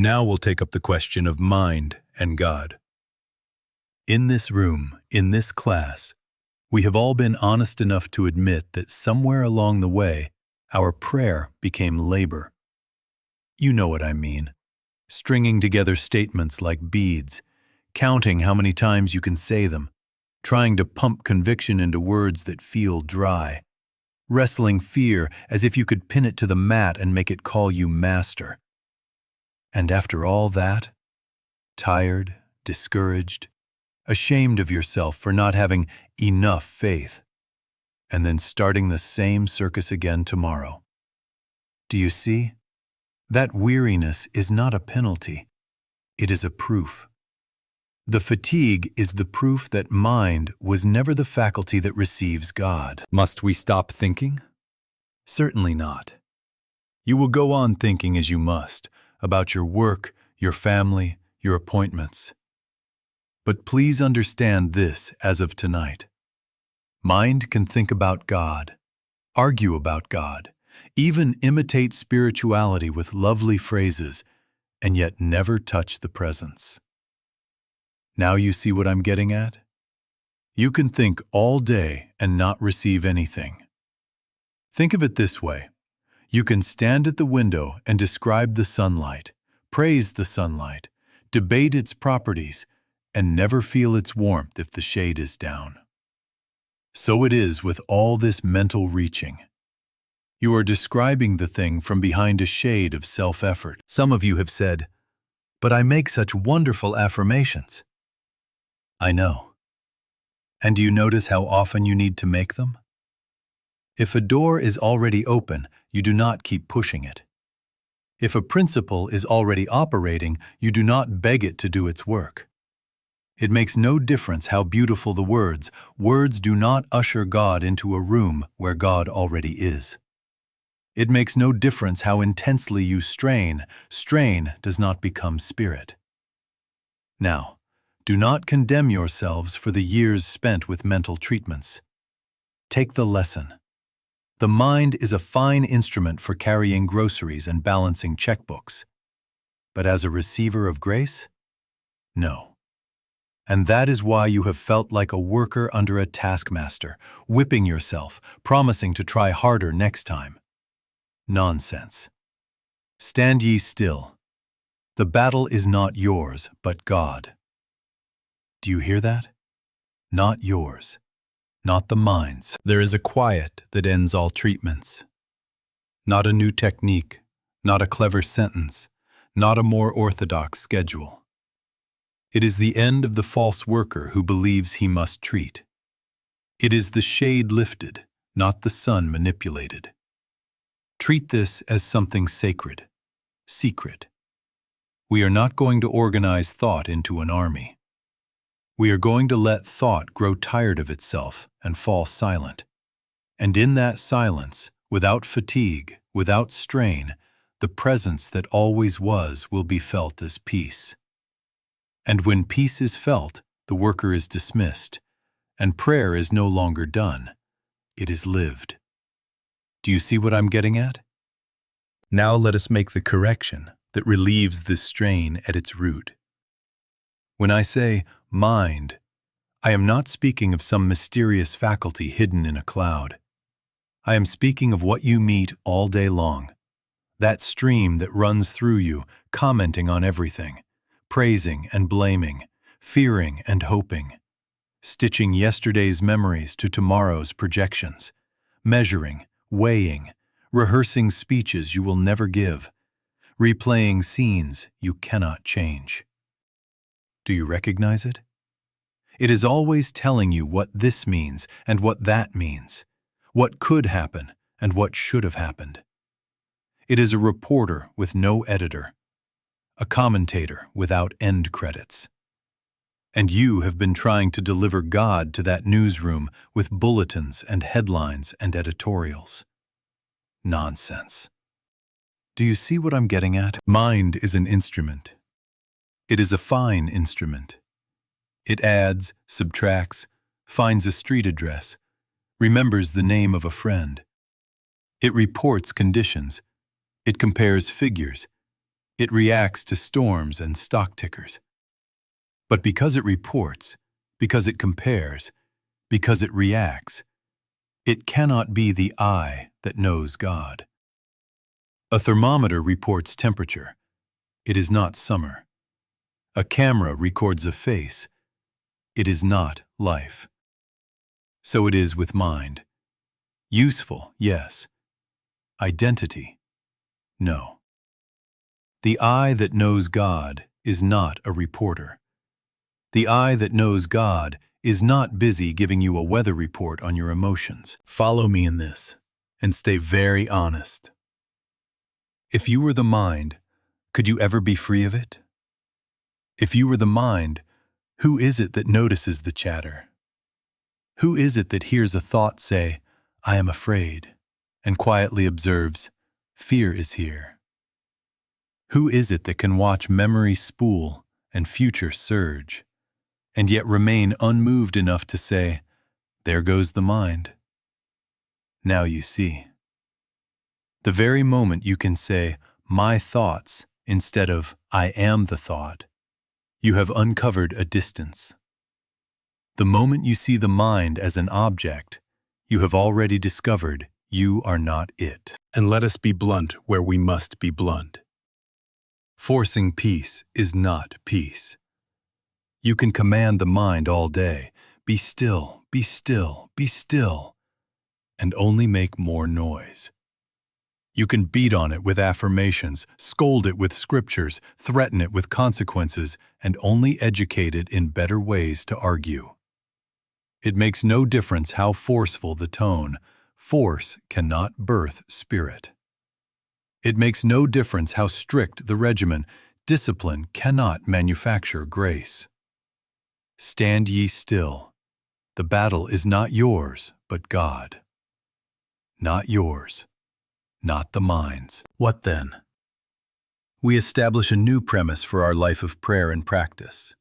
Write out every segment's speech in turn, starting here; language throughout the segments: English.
Now we'll take up the question of mind and God. In this room, in this class, we have all been honest enough to admit that somewhere along the way, our prayer became labor. You know what I mean. Stringing together statements like beads, counting how many times you can say them, trying to pump conviction into words that feel dry, wrestling fear as if you could pin it to the mat and make it call you master. And after all that, tired, discouraged, ashamed of yourself for not having enough faith, and then starting the same circus again tomorrow. Do you see? That weariness is not a penalty. It is a proof. The fatigue is the proof that mind was never the faculty that receives God. Must we stop thinking? Certainly not. You will go on thinking as you must, about your work, your family, your appointments. But please understand this as of tonight. Mind can think about God, argue about God, even imitate spirituality with lovely phrases, and yet never touch the presence. Now you see what I'm getting at? You can think all day and not receive anything. Think of it this way. You can stand at the window and describe the sunlight, praise the sunlight, debate its properties, and never feel its warmth if the shade is down. So it is with all this mental reaching. You are describing the thing from behind a shade of self-effort. Some of you have said, "But I make such wonderful affirmations." I know. And do you notice how often you need to make them? If a door is already open, you do not keep pushing it. If a principle is already operating, you do not beg it to do its work. It makes no difference how beautiful the words. Words do not usher God into a room where God already is. It makes no difference how intensely you strain. Strain does not become spirit. Now, do not condemn yourselves for the years spent with mental treatments. Take the lesson. The mind is a fine instrument for carrying groceries and balancing checkbooks. But as a receiver of grace? No. And that is why you have felt like a worker under a taskmaster, whipping yourself, promising to try harder next time. Nonsense. Stand ye still. The battle is not yours, but God. Do you hear that? Not yours. Not the mind's. There is a quiet that ends all treatments. Not a new technique, not a clever sentence, not a more orthodox schedule. It is the end of the false worker who believes he must treat. It is the shade lifted, not the sun manipulated. Treat this as something sacred, secret. We are not going to organize thought into an army. We are going to let thought grow tired of itself and fall silent. And in that silence, without fatigue, without strain, the presence that always was will be felt as peace. And when peace is felt, the worker is dismissed, and prayer is no longer done. It is lived. Do you see what I'm getting at? Now let us make the correction that relieves this strain at its root. When I say mind, I am not speaking of some mysterious faculty hidden in a cloud. I am speaking of what you meet all day long, that stream that runs through you, commenting on everything, praising and blaming, fearing and hoping, stitching yesterday's memories to tomorrow's projections, measuring, weighing, rehearsing speeches you will never give, replaying scenes you cannot change. Do you recognize it? It is always telling you what this means and what that means, what could happen and what should have happened. It is a reporter with no editor, a commentator without end credits. And you have been trying to deliver God to that newsroom with bulletins and headlines and editorials. Nonsense. Do you see what I'm getting at? Mind is an instrument. It is a fine instrument. It adds, subtracts, finds a street address, remembers the name of a friend. It reports conditions. It compares figures. It reacts to storms and stock tickers. But because it reports, because it compares, because it reacts, it cannot be the I that knows God. A thermometer reports temperature. It is not summer. A camera records a face. It is not life. So it is with mind. Useful, yes. Identity, no. The I that knows God is not a reporter. The I that knows God is not busy giving you a weather report on your emotions. Follow me in this, and stay very honest. If you were the mind, could you ever be free of it? If you were the mind, who is it that notices the chatter? Who is it that hears a thought say, I am afraid, and quietly observes, fear is here? Who is it that can watch memory spool and future surge, and yet remain unmoved enough to say, there goes the mind? Now you see. The very moment you can say, my thoughts, instead of, I am the thought, you have uncovered a distance. The moment you see the mind as an object, you have already discovered you are not it. And let us be blunt where we must be blunt. Forcing peace is not peace. You can command the mind all day, be still, be still, be still, and only make more noise. You can beat on it with affirmations, scold it with scriptures, threaten it with consequences, and only educate it in better ways to argue. It makes no difference how forceful the tone. Force cannot birth spirit. It makes no difference how strict the regimen. Discipline cannot manufacture grace. Stand ye still. The battle is not yours, but God. Not yours. Not the mind's. What then? We establish a new premise for our life of prayer and practice.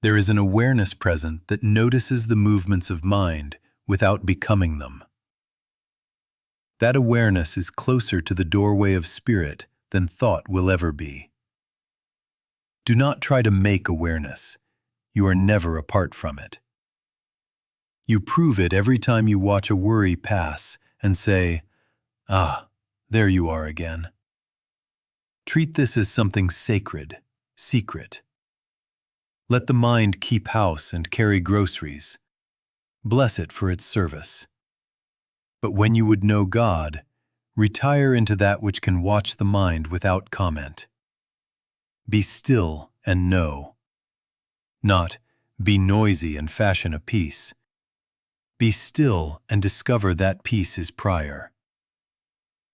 There is an awareness present that notices the movements of mind without becoming them. That awareness is closer to the doorway of spirit than thought will ever be. Do not try to make awareness. You are never apart from it. You prove it every time you watch a worry pass and say, ah, there you are again. Treat this as something sacred, secret. Let the mind keep house and carry groceries. Bless it for its service. But when you would know God, retire into that which can watch the mind without comment. Be still and know. Not, be noisy and fashion a peace. Be still and discover that peace is prior.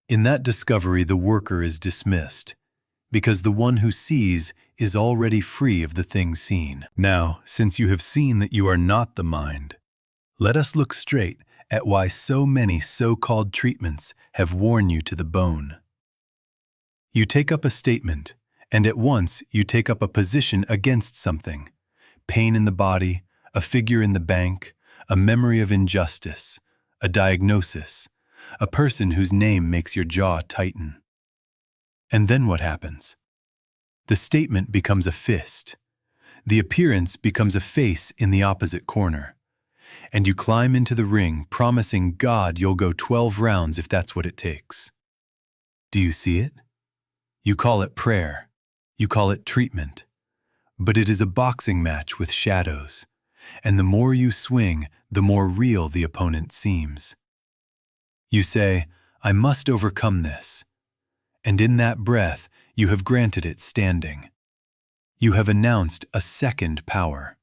In that discovery the worker is dismissed, because the one who sees is already free of the thing seen. Now, since you have seen that you are not the mind, let us look straight at why so many so-called treatments have worn you to the bone. You take up a statement, and at once you take up a position against something. Pain in the body, a figure in the bank, a memory of injustice, a diagnosis, a person whose name makes your jaw tighten. And then what happens? The statement becomes a fist. The appearance becomes a face in the opposite corner. And you climb into the ring, promising God you'll go 12 rounds if that's what it takes. Do you see it? You call it prayer. You call it treatment. But it is a boxing match with shadows. And the more you swing, the more real the opponent seems. You say, I must overcome this. And in that breath, you have granted it standing. You have announced a second power.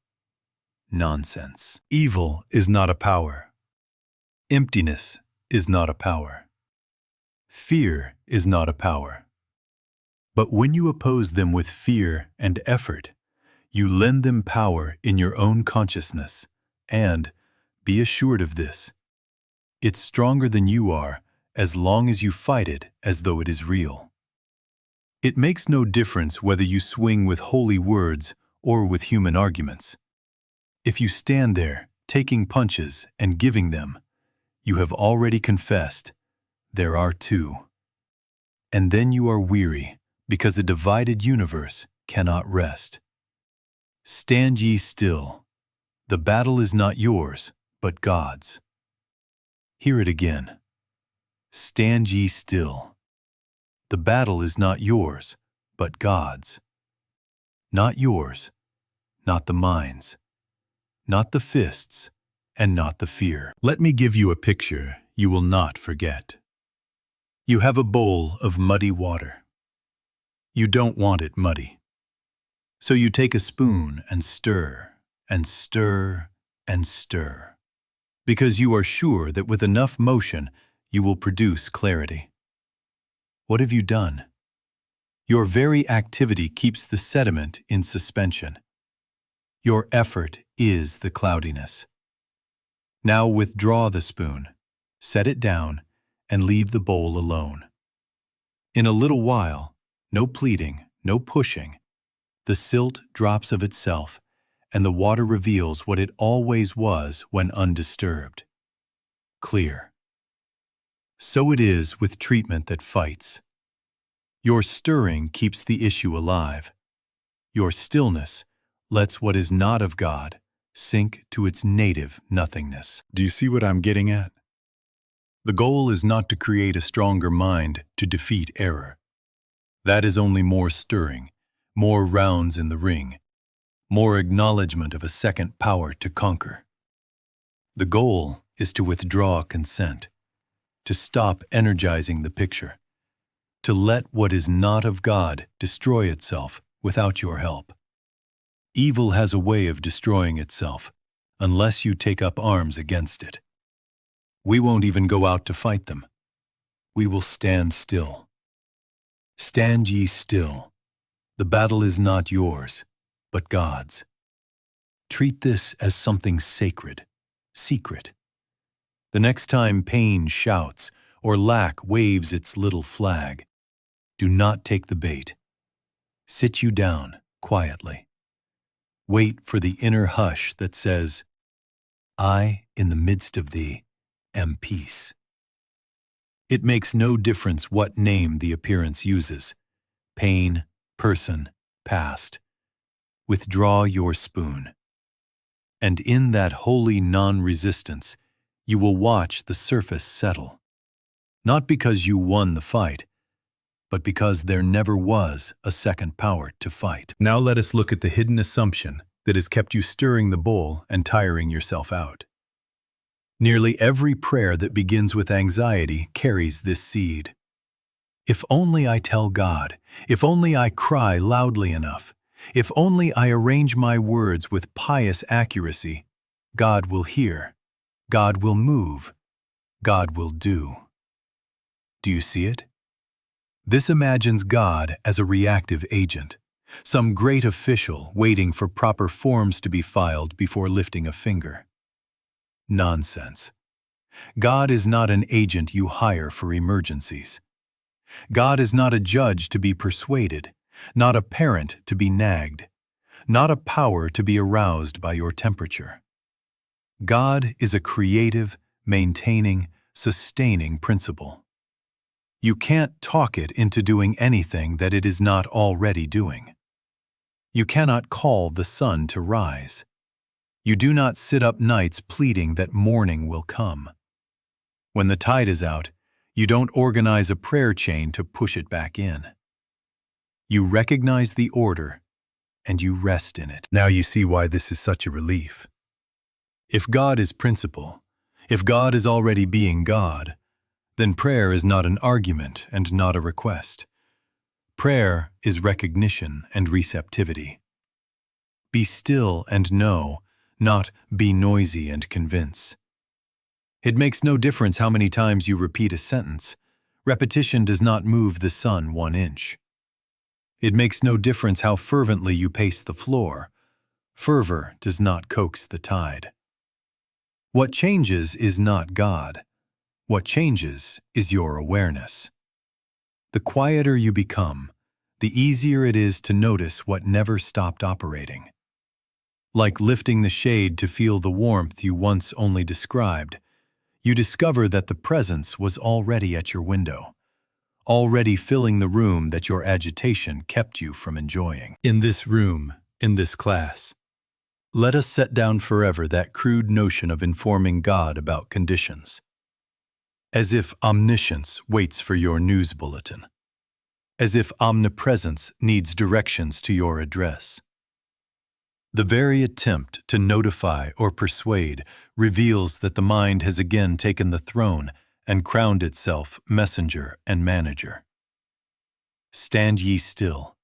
Nonsense. Evil is not a power. Emptiness is not a power. Fear is not a power. But when you oppose them with fear and effort, you lend them power in your own consciousness, and, be assured of this, it's stronger than you are as long as you fight it as though it is real. It makes no difference whether you swing with holy words or with human arguments. If you stand there, taking punches and giving them, you have already confessed, there are two. And then you are weary, because a divided universe cannot rest. Stand ye still. The battle is not yours, but God's. Hear it again. Stand ye still. The battle is not yours, but God's. Not yours, not the mind's, not the fists, and not the fear. Let me give you a picture you will not forget. You have a bowl of muddy water. You don't want it muddy. So you take a spoon and stir, and stir, and stir, because you are sure that with enough motion you will produce clarity. What have you done? Your very activity keeps the sediment in suspension. Your effort is the cloudiness. Now withdraw the spoon, set it down, and leave the bowl alone. In a little while, no pleading, no pushing, the silt drops of itself, and the water reveals what it always was when undisturbed. Clear. So it is with treatment that fights. Your stirring keeps the issue alive. Your stillness lets what is not of God sink to its native nothingness. Do you see what I'm getting at? The goal is not to create a stronger mind to defeat error. That is only more stirring, more rounds in the ring, more acknowledgement of a second power to conquer. The goal is to withdraw consent, to stop energizing the picture, to let what is not of God destroy itself without your help. Evil has a way of destroying itself, unless you take up arms against it. We won't even go out to fight them. We will stand still. Stand ye still. The battle is not yours, but God's. Treat this as something sacred, secret. The next time pain shouts or lack waves its little flag, do not take the bait. Sit you down quietly. Wait for the inner hush that says, I, in the midst of thee, am peace. It makes no difference what name the appearance uses, pain, person, past. Withdraw your spoon. And in that holy non-resistance, you will watch the surface settle. Not because you won the fight, but because there never was a second power to fight. Now let us look at the hidden assumption that has kept you stirring the bowl and tiring yourself out. Nearly every prayer that begins with anxiety carries this seed. If only I tell God, if only I cry loudly enough, if only I arrange my words with pious accuracy, God will hear, God will move, God will do. Do you see it? This imagines God as a reactive agent, some great official waiting for proper forms to be filed before lifting a finger. Nonsense. God is not an agent you hire for emergencies. God is not a judge to be persuaded, not a parent to be nagged, not a power to be aroused by your temperature. God is a creative, maintaining, sustaining principle. You can't talk it into doing anything that it is not already doing. You cannot call the sun to rise. You do not sit up nights pleading that morning will come. When the tide is out, you don't organize a prayer chain to push it back in. You recognize the order, and you rest in it. Now you see why this is such a relief. If God is principle, if God is already being God, then prayer is not an argument and not a request. Prayer is recognition and receptivity. Be still and know, not be noisy and convince. It makes no difference how many times you repeat a sentence. Repetition does not move the sun 1 inch. It makes no difference how fervently you pace the floor. Fervor does not coax the tide. What changes is not God. What changes is your awareness. The quieter you become, the easier it is to notice what never stopped operating. Like lifting the shade to feel the warmth you once only described, you discover that the presence was already at your window, already filling the room that your agitation kept you from enjoying. In this room, in this class, let us set down forever that crude notion of informing God about conditions. As if omniscience waits for your news bulletin. As if omnipresence needs directions to your address. The very attempt to notify or persuade reveals that the mind has again taken the throne and crowned itself messenger and manager. Stand ye still.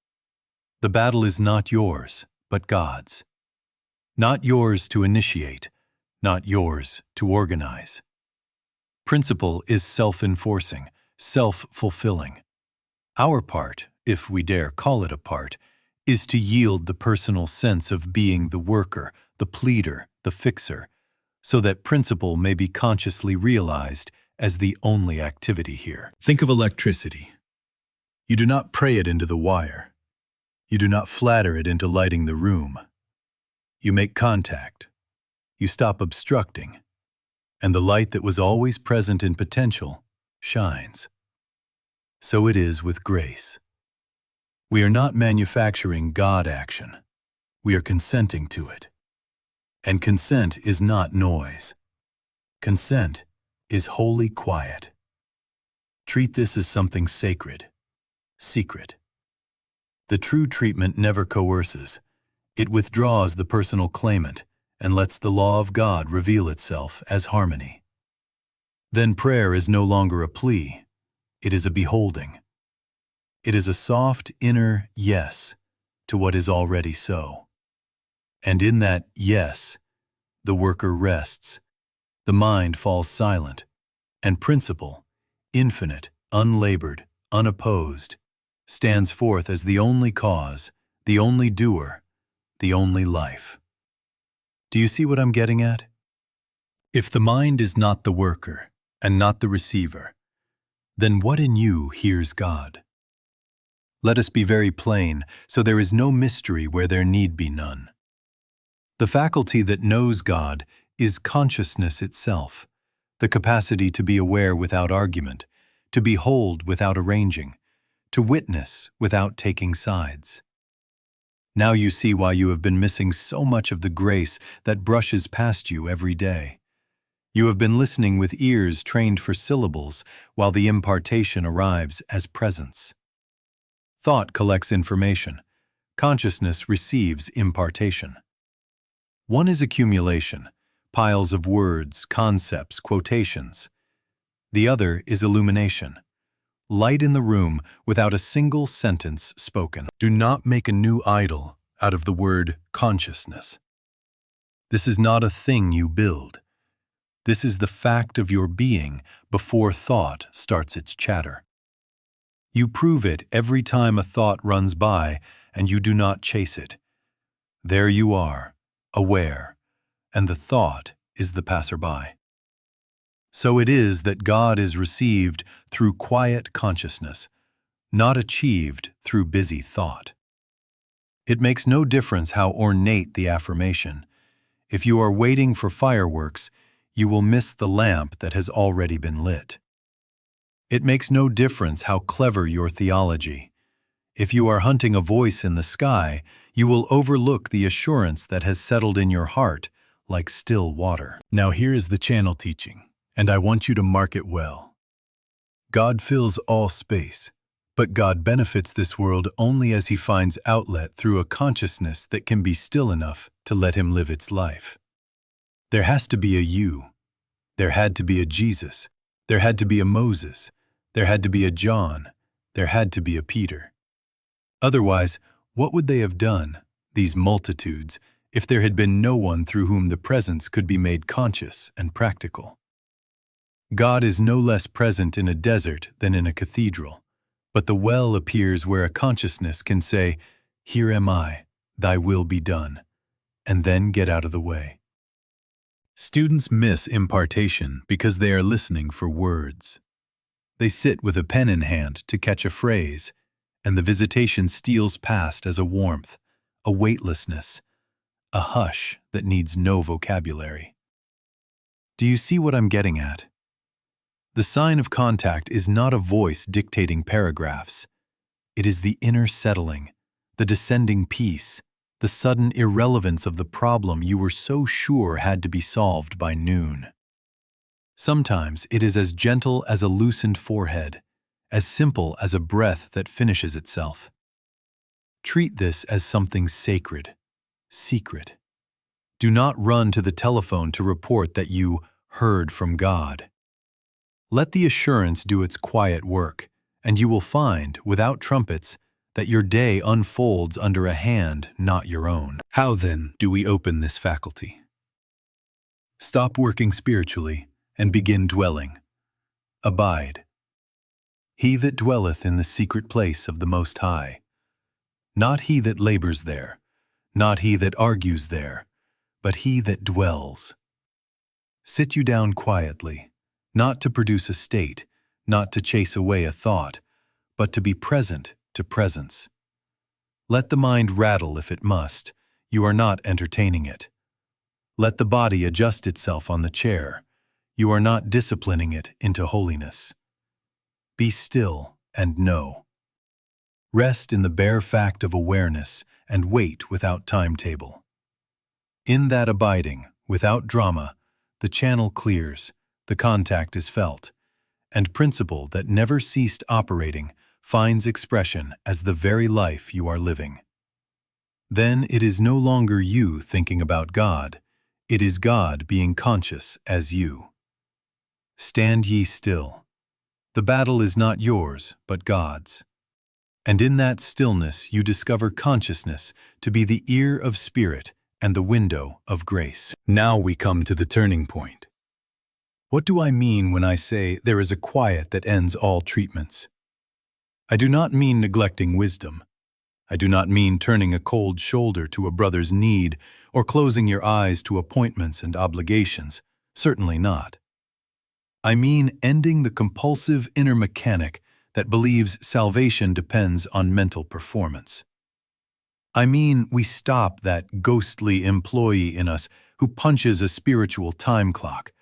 The battle is not yours, but God's. Not yours to initiate, not yours to organize. Principle is self-enforcing, self-fulfilling. Our part, if we dare call it a part, is to yield the personal sense of being the worker, the pleader, the fixer, so that principle may be consciously realized as the only activity here. Think of electricity. You do not pray it into the wire. You do not flatter it into lighting the room. You make contact. You stop obstructing. And the light that was always present in potential shines. So it is with grace. We are not manufacturing God action. We are consenting to it. And consent is not noise. Consent is holy quiet. Treat this as something sacred, secret. The true treatment never coerces. It withdraws the personal claimant and lets the law of God reveal itself as harmony. Then prayer is no longer a plea. It is a beholding. It is a soft inner yes to what is already so. And in that yes, the worker rests, the mind falls silent, and principle, infinite, unlabored, unopposed, stands forth as the only cause, the only doer, the only life. Do you see what I'm getting at? If the mind is not the worker and not the receiver, then what in you hears God? Let us be very plain, so there is no mystery where there need be none. The faculty that knows God is consciousness itself, the capacity to be aware without argument, to behold without arranging, to witness without taking sides. Now you see why you have been missing so much of the grace that brushes past you every day. You have been listening with ears trained for syllables while the impartation arrives as presence. Thought collects information. Consciousness receives impartation. One is accumulation, piles of words, concepts, quotations. The other is illumination, light in the room without a single sentence spoken. Do not make a new idol out of the word consciousness. This is not a thing you build. This is the fact of your being before thought starts its chatter. You prove it every time a thought runs by and you do not chase it. There you are, aware, and the thought is the passerby. So it is that God is received through quiet consciousness, not achieved through busy thought. It makes no difference how ornate the affirmation. If you are waiting for fireworks, you will miss the lamp that has already been lit. It makes no difference how clever your theology. If you are hunting a voice in the sky, you will overlook the assurance that has settled in your heart like still water. Now here is the channel teaching, and I want you to mark it well. God fills all space, but God benefits this world only as He finds outlet through a consciousness that can be still enough to let Him live its life. There has to be a you. There had to be a Jesus. There had to be a Moses. There had to be a John. There had to be a Peter. Otherwise, what would they have done, these multitudes, if there had been no one through whom the presence could be made conscious and practical? God is no less present in a desert than in a cathedral, but the well appears where a consciousness can say, "Here am I, thy will be done," and then get out of the way. Students miss impartation because they are listening for words. They sit with a pen in hand to catch a phrase, and the visitation steals past as a warmth, a weightlessness, a hush that needs no vocabulary. Do you see what I'm getting at? The sign of contact is not a voice dictating paragraphs. It is the inner settling, the descending peace, the sudden irrelevance of the problem you were so sure had to be solved by noon. Sometimes it is as gentle as a loosened forehead, as simple as a breath that finishes itself. Treat this as something sacred, secret. Do not run to the telephone to report that you heard from God. Let the assurance do its quiet work, and you will find, without trumpets, that your day unfolds under a hand not your own. How then do we open this faculty? Stop working spiritually and begin dwelling. Abide. He that dwelleth in the secret place of the Most High. Not he that labors there, not he that argues there, but he that dwells. Sit you down quietly, not to produce a state, not to chase away a thought, but to be present to presence. Let the mind rattle if it must, you are not entertaining it. Let the body adjust itself on the chair, you are not disciplining it into holiness. Be still and know. Rest in the bare fact of awareness and wait without timetable. In that abiding, without drama, the channel clears, the contact is felt, and principle that never ceased operating finds expression as the very life you are living. Then it is no longer you thinking about God, it is God being conscious as you. Stand ye still. The battle is not yours, but God's. And in that stillness you discover consciousness to be the ear of spirit and the window of grace. Now we come to the turning point. What do I mean when I say there is a quiet that ends all treatments? I do not mean neglecting wisdom. I do not mean turning a cold shoulder to a brother's need or closing your eyes to appointments and obligations. Certainly not. I mean ending the compulsive inner mechanic that believes salvation depends on mental performance. I mean we stop that ghostly employee in us who punches a spiritual time clock,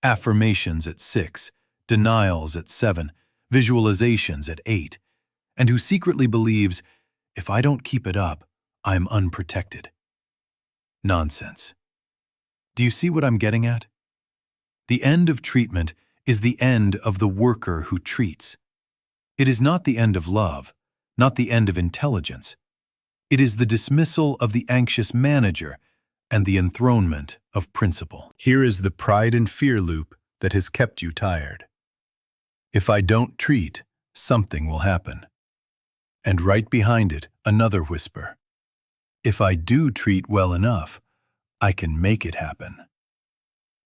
affirmations at 6, denials at 7, visualizations at 8, and who secretly believes, if I don't keep it up, I'm unprotected. Nonsense. Do you see what I'm getting at? The end of treatment is the end of the worker who treats. It is not the end of love, not the end of intelligence. It is the dismissal of the anxious manager and the enthronement of principle. Here is the pride and fear loop that has kept you tired. If I don't treat, something will happen. And right behind it, another whisper. If I do treat well enough, I can make it happen.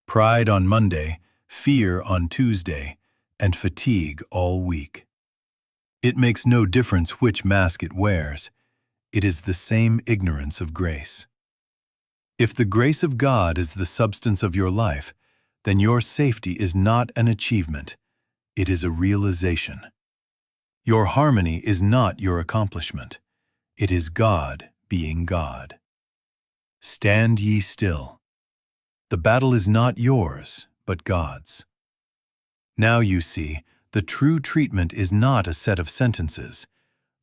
Pride on Monday, fear on Tuesday, and fatigue all week. It makes no difference which mask it wears. It is the same ignorance of grace. If the grace of God is the substance of your life, then your safety is not an achievement. It is a realization. Your harmony is not your accomplishment. It is God being God. Stand ye still. The battle is not yours, but God's. Now you see, the true treatment is not a set of sentences.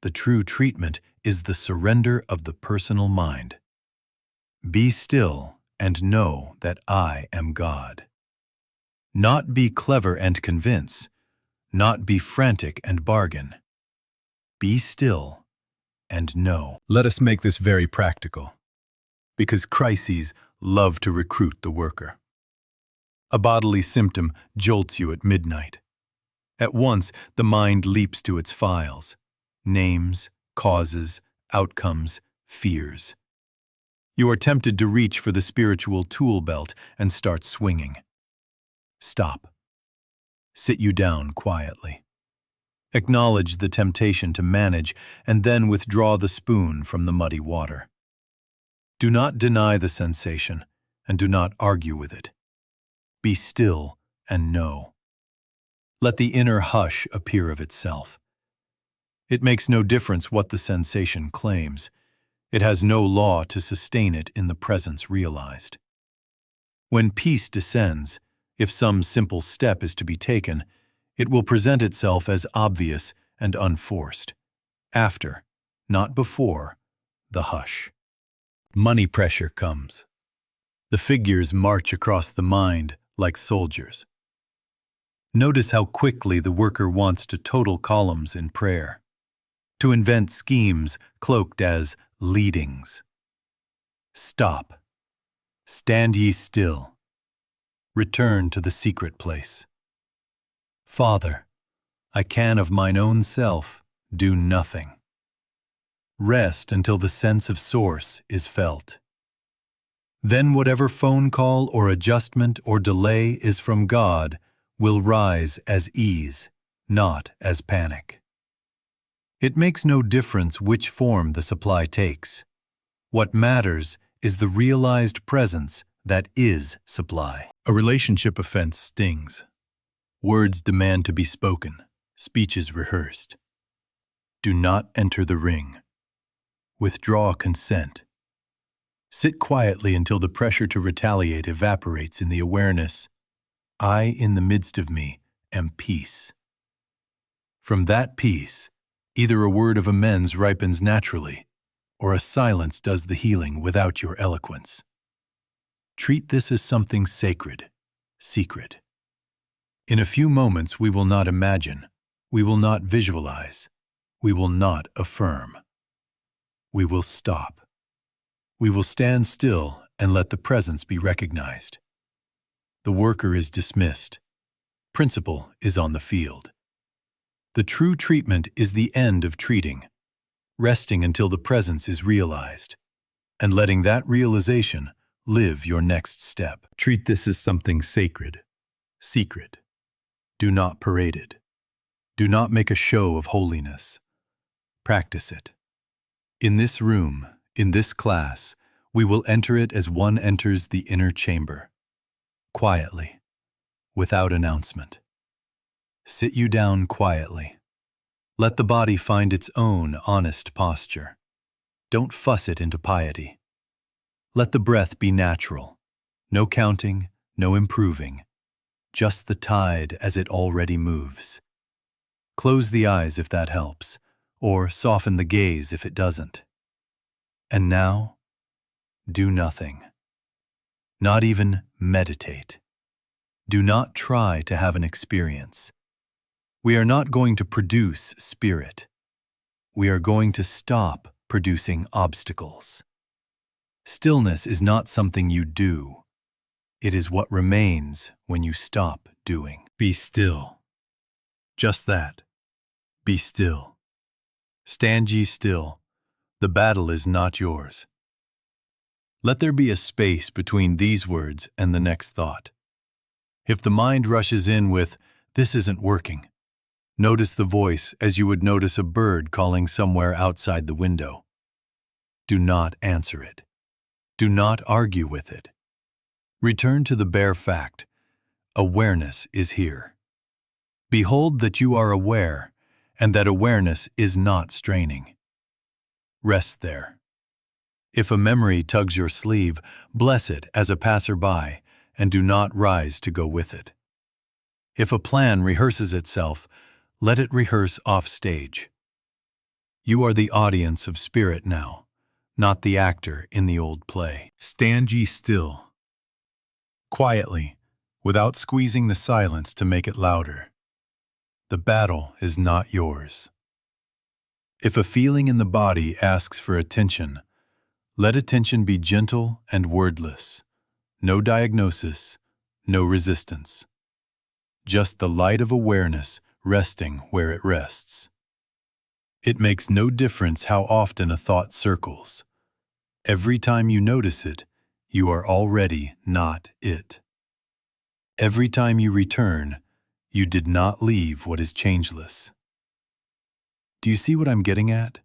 The true treatment is the surrender of the personal mind. Be still and know that I am God. Not be clever and convince, not be frantic and bargain. Be still and know. Let us make this very practical, because crises love to recruit the worker. A bodily symptom jolts you at midnight. At once, the mind leaps to its files. Names, causes, outcomes, fears. You are tempted to reach for the spiritual tool belt and start swinging. Stop. Sit you down quietly. Acknowledge the temptation to manage and then withdraw the spoon from the muddy water. Do not deny the sensation and do not argue with it. Be still and know. Let the inner hush appear of itself. It makes no difference what the sensation claims. It has no law to sustain it in the presence realized. When peace descends, if some simple step is to be taken, It will present itself as obvious and unforced. After, not before, the hush. Money pressure comes. The figures march across the mind like soldiers. Notice how quickly the worker wants to total columns in prayer, to invent schemes cloaked as leadings. Stop. Stand ye still. Return to the secret place. Father, I can of mine own self do nothing. Rest until the sense of source is felt. Then whatever phone call or adjustment or delay is from God will rise as ease, not as panic. It makes no difference which form the supply takes. What matters is the realized presence that is supply. A relationship offense stings. Words demand to be spoken, speeches rehearsed. Do not enter the ring. Withdraw consent. Sit quietly until the pressure to retaliate evaporates in the awareness, I in the midst of me am peace. From that peace, either a word of amends ripens naturally, or a silence does the healing without your eloquence. Treat this as something sacred, secret. In a few moments we will not imagine, we will not visualize, we will not affirm. We will stop. We will stand still and let the presence be recognized. The worker is dismissed. Principle is on the field. The true treatment is the end of treating, resting until the presence is realized, and letting that realization live your next step. Treat this as something sacred, secret. Do not parade it. Do not make a show of holiness. Practice it. In this room, in this class, we will enter it as one enters the inner chamber, quietly, without announcement. Sit you down quietly. Let the body find its own honest posture. Don't fuss it into piety. Let the breath be natural. No counting, no improving. Just the tide as it already moves. Close the eyes if that helps, or soften the gaze if it doesn't. And now, do nothing. Not even meditate. Do not try to have an experience. We are not going to produce spirit. We are going to stop producing obstacles. Stillness is not something you do. It is what remains when you stop doing. Be still. Just that. Be still. Stand ye still. The battle is not yours. Let there be a space between these words and the next thought. If the mind rushes in with, "This isn't working," notice the voice as you would notice a bird calling somewhere outside the window. Do not answer it. Do not argue with it. Return to the bare fact. Awareness is here. Behold that you are aware, and that awareness is not straining. Rest there. If a memory tugs your sleeve, bless it as a passerby, and do not rise to go with it. If a plan rehearses itself, let it rehearse off stage. You are the audience of spirit now, not the actor in the old play. Stand ye still. Quietly, without squeezing the silence to make it louder. The battle is not yours. If a feeling in the body asks for attention, let attention be gentle and wordless. No diagnosis, no resistance. Just the light of awareness resting where it rests. It makes no difference how often a thought circles. Every time you notice it, you are already not it. Every time you return, you did not leave what is changeless. Do you see what I'm getting at?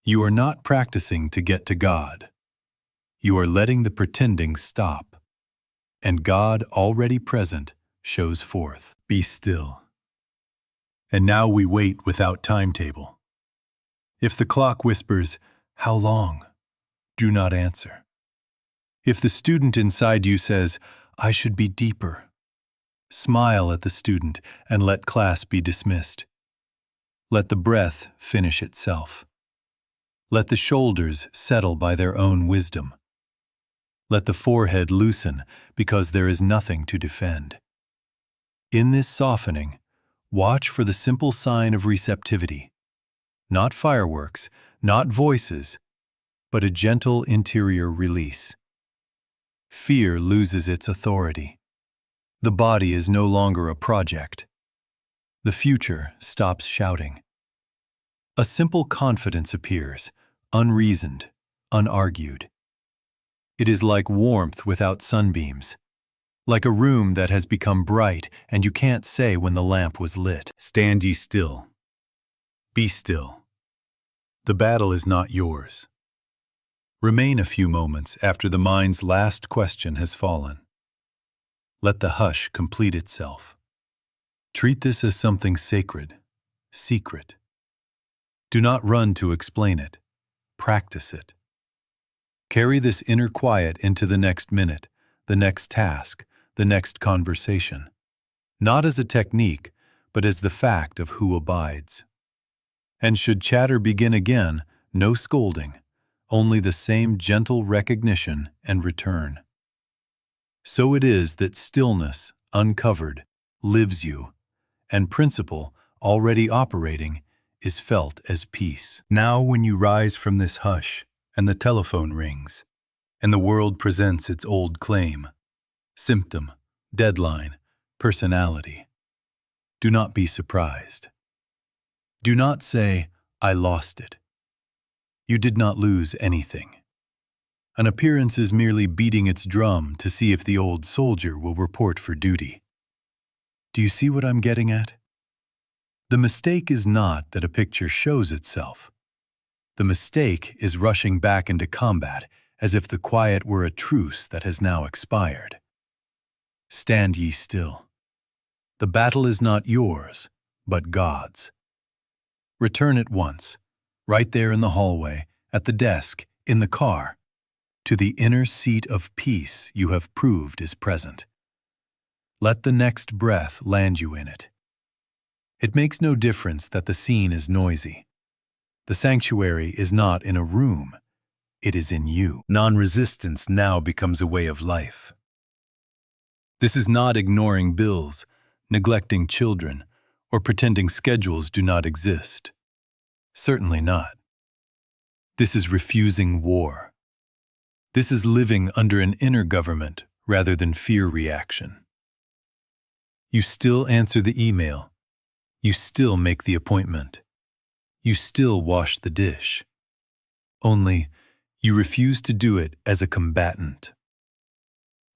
You are not practicing to get to God. You are letting the pretending stop, and God already present shows forth. Be still. And now we wait without timetable. If the clock whispers, "How long?" do not answer. If the student inside you says, "I should be deeper," Smile at the student and let class be dismissed. Let the breath finish itself. Let the shoulders settle by their own wisdom. Let the forehead loosen because there is nothing to defend. In this softening, watch for the simple sign of receptivity. Not fireworks, not voices, but a gentle interior release. Fear loses its authority. The body is no longer a project. The future stops shouting. A simple confidence appears, unreasoned, unargued. It is like warmth without sunbeams, like a room that has become bright and you can't say when the lamp was lit. Stand ye still. Be still. The battle is not yours. Remain a few moments after the mind's last question has fallen. Let the hush complete itself. Treat this as something sacred, secret. Do not run to explain it. Practice it. Carry this inner quiet into the next minute, the next task, the next conversation. Not as a technique, but as the fact of who abides. And should chatter begin again, no scolding, only the same gentle recognition and return. So it is that stillness, uncovered, lives you, and principle, already operating, is felt as peace. Now when you rise from this hush, and the telephone rings, and the world presents its old claim, symptom, deadline, personality, do not be surprised. Do not say, I lost it. You did not lose anything. An appearance is merely beating its drum to see if the old soldier will report for duty. Do you see what I'm getting at? The mistake is not that a picture shows itself. The mistake is rushing back into combat as if the quiet were a truce that has now expired. Stand ye still. The battle is not yours, but God's. Return at once, right there in the hallway, at the desk, in the car, to the inner seat of peace you have proved is present. Let the next breath land you in it. It makes no difference that the scene is noisy. The sanctuary is not in a room, it is in you. Non-resistance now becomes a way of life. This is not ignoring bills, neglecting children, or pretending schedules do not exist. Certainly not. This is refusing war. This is living under an inner government rather than fear reaction. You still answer the email. You still make the appointment. You still wash the dish. Only, you refuse to do it as a combatant.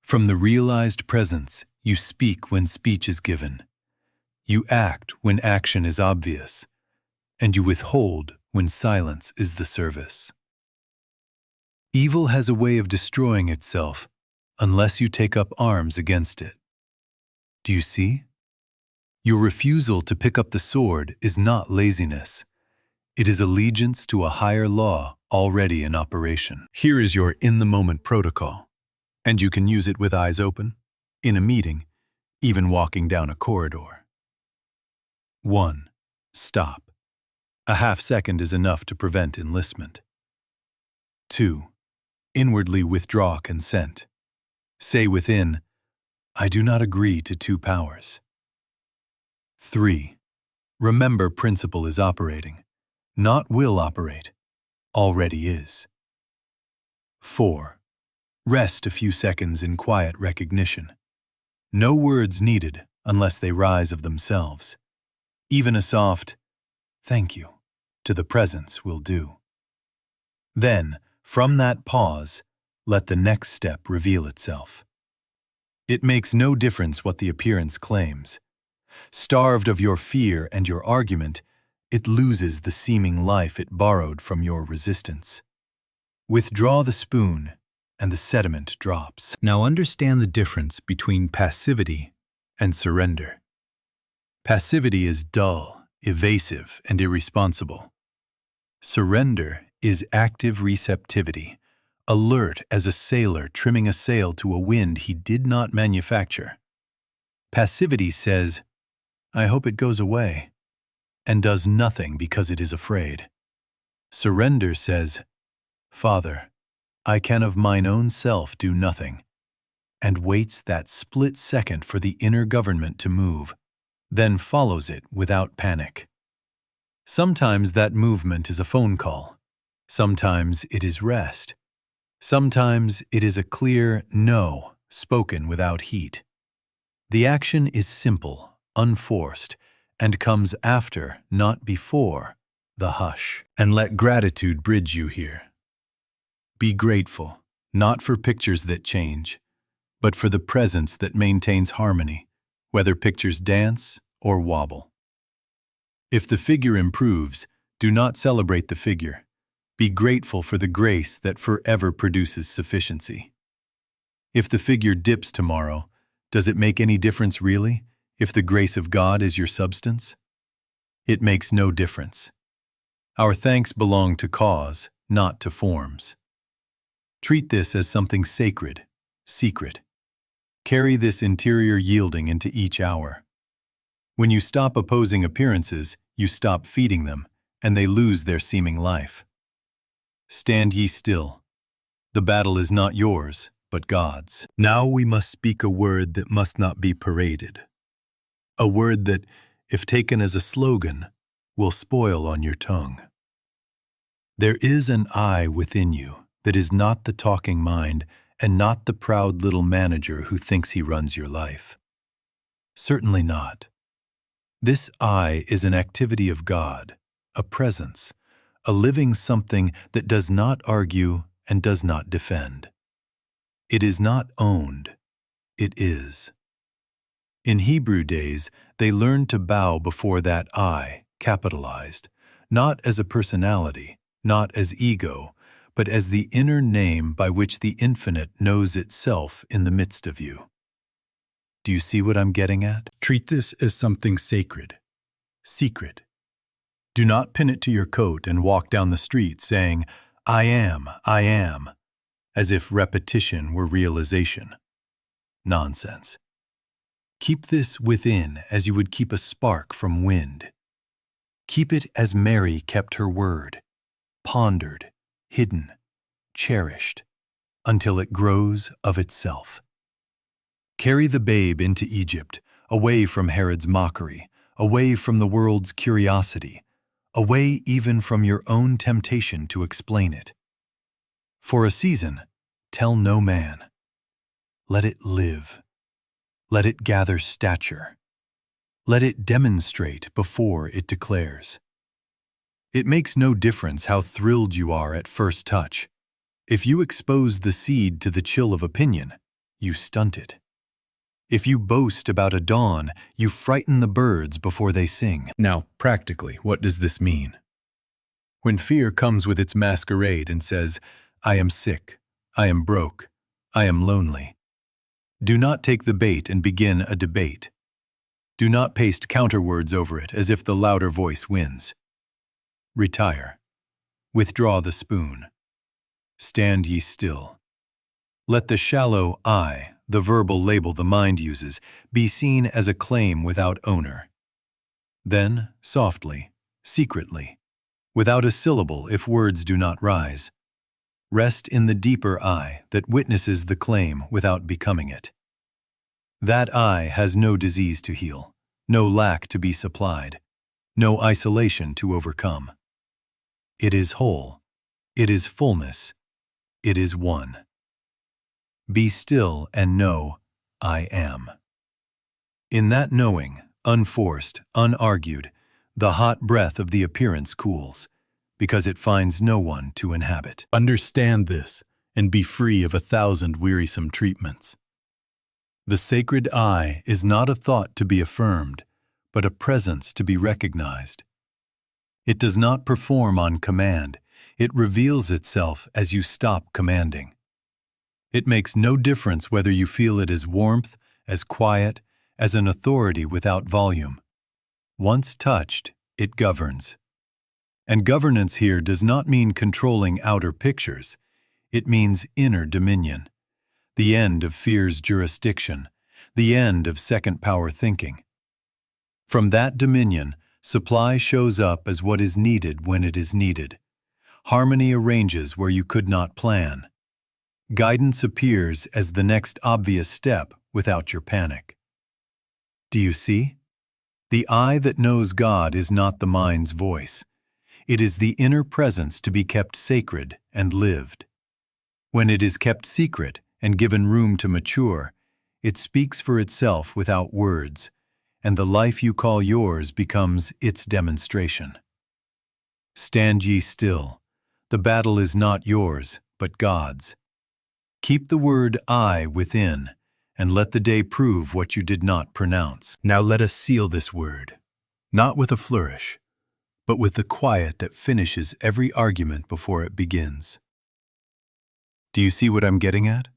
From the realized presence, you speak when speech is given. You act when action is obvious, and you withhold when silence is the service. Evil has a way of destroying itself unless you take up arms against it. Do you see? Your refusal to pick up the sword is not laziness. It is allegiance to a higher law already in operation. Here is your in-the-moment protocol, and you can use it with eyes open, in a meeting, even walking down a corridor. 1. Stop. A half second is enough to prevent enlistment. 2. Inwardly withdraw consent. Say within, I do not agree to two powers. 3. Remember principle is operating, not will operate, already is. 4. Rest a few seconds in quiet recognition. No words needed unless they rise of themselves. Even a soft, thank you, to the presence will do. Then, from that pause, let the next step reveal itself. It makes no difference what the appearance claims. Starved of your fear and your argument, it loses the seeming life it borrowed from your resistance. Withdraw the spoon, and the sediment drops. Now understand the difference between passivity and surrender. Passivity is dull, evasive, and irresponsible. Surrender is active receptivity, alert as a sailor trimming a sail to a wind he did not manufacture. Passivity says, I hope it goes away, and does nothing because it is afraid. Surrender says, Father, I can of mine own self do nothing, and waits that split second for the inner government to move, then follows it without panic. Sometimes that movement is a phone call. Sometimes it is rest. Sometimes it is a clear no spoken without heat. The action is simple, unforced, and comes after, not before, the hush. And let gratitude bridge you here. Be grateful, not for pictures that change, but for the presence that maintains harmony, whether pictures dance or wobble. If the figure improves, do not celebrate the figure. Be grateful for the grace that forever produces sufficiency. If the figure dips tomorrow, does it make any difference really, if the grace of God is your substance? It makes no difference. Our thanks belong to cause, not to forms. Treat this as something sacred, secret. Carry this interior yielding into each hour. When you stop opposing appearances, you stop feeding them, and they lose their seeming life. Stand ye still. The battle is not yours, but God's. Now we must speak a word that must not be paraded. A word that, if taken as a slogan, will spoil on your tongue. There is an I within you that is not the talking mind and not the proud little manager who thinks he runs your life. Certainly not. This I is an activity of God, a presence, a living something that does not argue and does not defend. It is not owned, it is. In Hebrew days, they learned to bow before that I, capitalized, not as a personality, not as ego, but as the inner name by which the infinite knows itself in the midst of you. Do you see what I'm getting at? Treat this as something sacred, secret. Do not pin it to your coat and walk down the street saying, I am, as if repetition were realization. Nonsense. Keep this within as you would keep a spark from wind. Keep it as Mary kept her word, pondered, hidden, cherished, until it grows of itself. Carry the babe into Egypt, away from Herod's mockery, away from the world's curiosity, away even from your own temptation to explain it. For a season, tell no man. Let it live. Let it gather stature. Let it demonstrate before it declares. It makes no difference how thrilled you are at first touch. If you expose the seed to the chill of opinion, you stunt it. If you boast about a dawn, you frighten the birds before they sing. Now, practically, what does this mean? When fear comes with its masquerade and says, I am sick, I am broke, I am lonely, do not take the bait and begin a debate. Do not paste counterwords over it as if the louder voice wins. Retire. Withdraw the spoon. Stand ye still. Let the shallow I, the verbal label the mind uses, be seen as a claim without owner. Then, softly, secretly, without a syllable if words do not rise, rest in the deeper I that witnesses the claim without becoming it. That I has no disease to heal, no lack to be supplied, no isolation to overcome. It is whole, it is fullness, it is one. Be still and know, I am. In that knowing, unforced, unargued, the hot breath of the appearance cools, because it finds no one to inhabit. Understand this, and be free of 1,000 wearisome treatments. The sacred I is not a thought to be affirmed, but a presence to be recognized. It does not perform on command, it reveals itself as you stop commanding. It makes no difference whether you feel it as warmth, as quiet, as an authority without volume. Once touched, it governs. And governance here does not mean controlling outer pictures. It means inner dominion, the end of fear's jurisdiction, the end of second power thinking. From that dominion, supply shows up as what is needed when it is needed. Harmony arranges where you could not plan. Guidance appears as the next obvious step without your panic. Do you see? The I that knows God is not the mind's voice. It is the inner presence to be kept sacred and lived. When it is kept secret and given room to mature, it speaks for itself without words, and the life you call yours becomes its demonstration. Stand ye still. The battle is not yours, but God's. Keep the word I within, and let the day prove what you did not pronounce. Now let us seal this word, not with a flourish, but with the quiet that finishes every argument before it begins. Do you see what I'm getting at?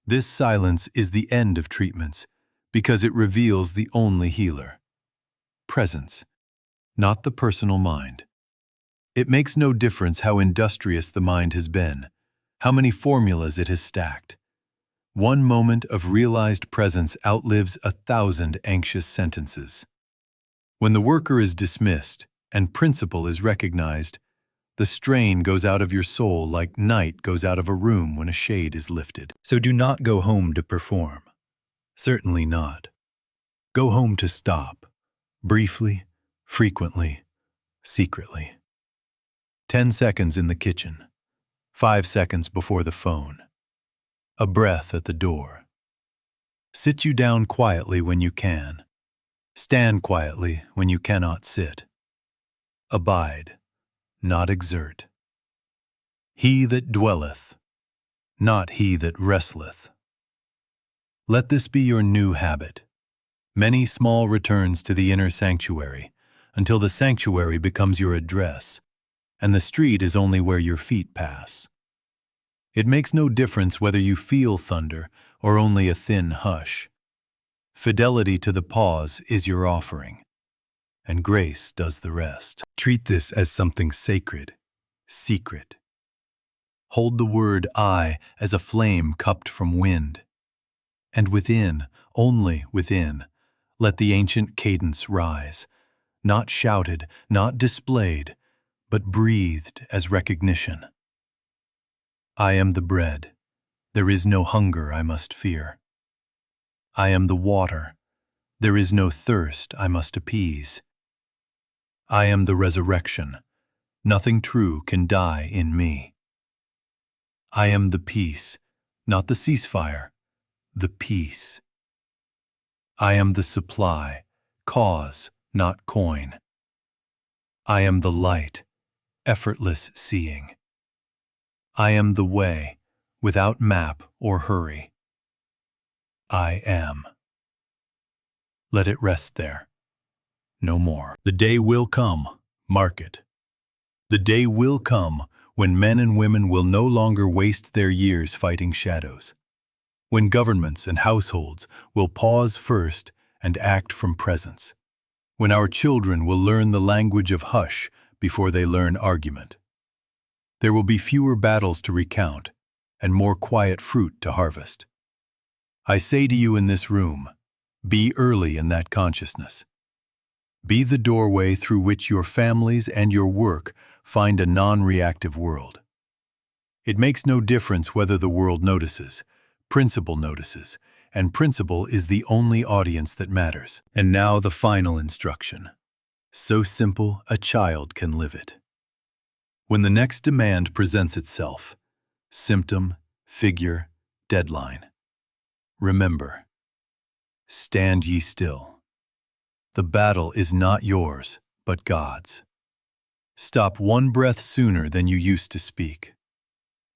This silence is the end of treatments, because it reveals the only healer. Presence, not the personal mind. It makes no difference how industrious the mind has been, how many formulas it has stacked. One moment of realized presence outlives 1,000 anxious sentences. When the worker is dismissed and principle is recognized, the strain goes out of your soul like night goes out of a room when a shade is lifted. So do not go home to perform. Certainly not. Go home to stop, briefly, frequently, secretly. 10 seconds in the kitchen, 5 seconds before the phone, a breath at the door. Sit you down quietly when you can. Stand quietly when you cannot sit. Abide, not exert. He that dwelleth, not he that wrestleth. Let this be your new habit. Many small returns to the inner sanctuary, until the sanctuary becomes your address, and the street is only where your feet pass. It makes no difference whether you feel thunder or only a thin hush. Fidelity to the pause is your offering, and grace does the rest. Treat this as something sacred, secret. Hold the word I as a flame cupped from wind. And within, only within, let the ancient cadence rise, not shouted, not displayed, but breathed as recognition. I am the bread. There is no hunger I must fear. I am the water. There is no thirst I must appease. I am the resurrection. Nothing true can die in me. I am the peace, not the ceasefire, the peace. I am the supply, cause, not coin. I am the light, effortless seeing. I am the way, without map or hurry. I am. Let it rest there. No more. The day will come, mark it. The day will come when men and women will no longer waste their years fighting shadows. When governments and households will pause first and act from presence. When our children will learn the language of hush before they learn argument. There will be fewer battles to recount and more quiet fruit to harvest. I say to you in this room, be early in that consciousness. Be the doorway through which your families and your work find a non-reactive world. It makes no difference whether the world notices, principle notices, and principle is the only audience that matters. And now the final instruction. So simple a child can live it. When the next demand presents itself, symptom, figure, deadline, remember, stand ye still. The battle is not yours, but God's. Stop one breath sooner than you used to speak.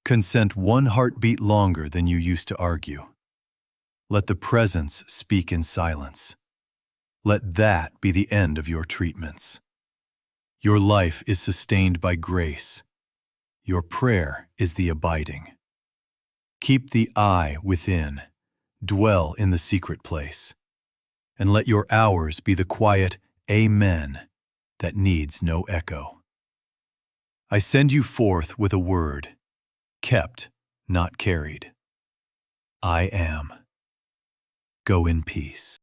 Consent one heartbeat longer than you used to argue. Let the presence speak in silence. Let that be the end of your treatments. Your life is sustained by grace. Your prayer is the abiding. Keep the I within. Dwell in the secret place. And let your hours be the quiet Amen that needs no echo. I send you forth with a word, kept, not carried. I am. Go in peace.